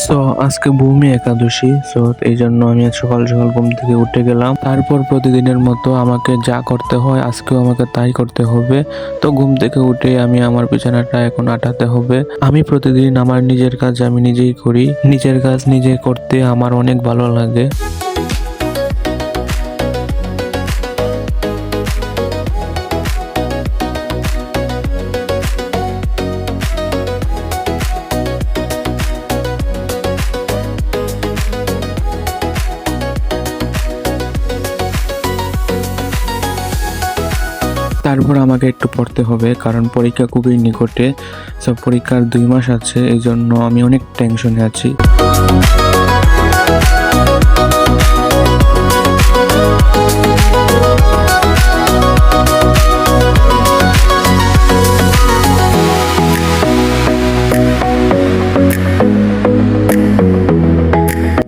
So আজকে ভূমি একাদশী, so এই জন্য আমি সকাল সকাল ঘুম থেকে উঠে গেলাম। তারপর প্রতিদিনের মতো আমাকে যা করতে হয় আজকেও আমাকে তাই করতে হবে। তো ঘুম থেকে উঠে আমি আমার বিছানাটা এখন আটাতে হবে। আমি প্রতিদিন আমার নিজের কাজ আমি নিজেই করি। নিজের কাজ নিজে করতে আমার অনেক ভালো লাগে। তারপর আমাকে একটু পড়তে হবে, কারণ পরীক্ষা খুবই নিকটে। সব পরীক্ষার 2 মাস আছে, এই জন্য আমি অনেক টেনশনে আছি।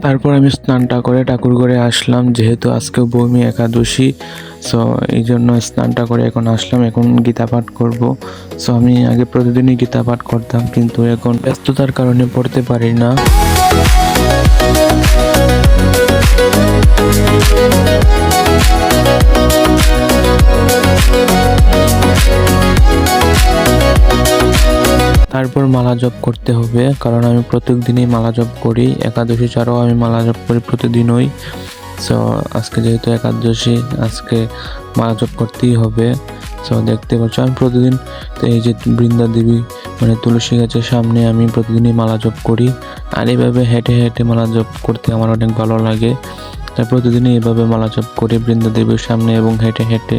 তারপর আমি স্নানটা করে ঠাকুর ঘরে আসলাম, যেহেতু আজকে ভূমি একাদশী। সো এই জন্য স্নানটা করে এখন আসলাম, এখন গীতা পাঠ করব। সো আমি আগে প্রতিদিনই গীতা পাঠ করতাম, কিন্তু এখন ব্যস্ততার কারণে পড়তে পারি না। তারপর মালা জপ করতে হবে, কারণ আমি প্রত্যেক দিনই মালা জপ করি। একাদশী ছাড়াও আমি মালা জপ করি প্রতিদিনই। সো আজকে যেহেতু একাদশী, আজকে মালা জপ করতেই হবে। সো দেখতে পাচ্ছ আমি প্রতিদিন, তো এই যে বৃন্দা দেবী মানে তুলসী গাছের সামনে আমি প্রতিদিনই মালা জপ করি। আর এইভাবে হেঁটে হেঁটে মালা জপ করতে আমার অনেক ভালো লাগে। তাই প্রতিদিনই এভাবে মালা জপ করি বৃন্দা দেবীর সামনে এবং হেঁটে হেঁটে।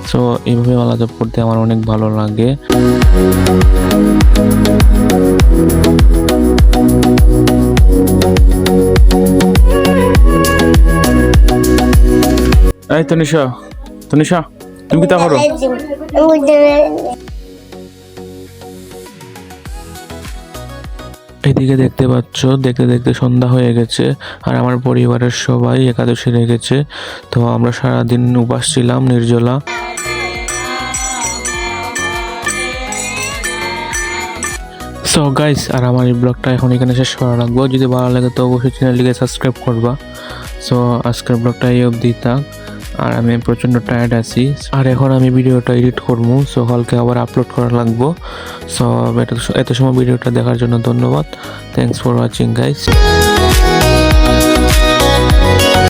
সো এইভাবে মালা জপ করতে আমার অনেক ভালো লাগে। এই তনিষা, তনিষা তুমি কি তা করো? এদিকে দেখতে পাচ্ছ, দেখতে দেখতে সন্ধ্যা হয়ে গেছে, আর আমার পরিবারের সবাই একাদশী রেখেছে। তো আমরা সারাদিন উপাস ছিলাম নির্জলা। সো গাইস, আর আমার এই ব্লগটা এখন এখানে শেষ করা রাখবো। যদি ভালো লাগে তো অবশ্যই চ্যানেলটিকে সাবস্ক্রাইব করবা। সো আজকের ব্লগটা এই অবধি থাক। আর আমি প্রচণ্ড টায়ার্ড আছি, আর এখন আমি ভিডিওটা এডিট করবো। সো কালকে আবার আপলোড করা লাগবো। সো এত সময় ভিডিওটা দেখার জন্য ধন্যবাদ। Thanks for watching guys.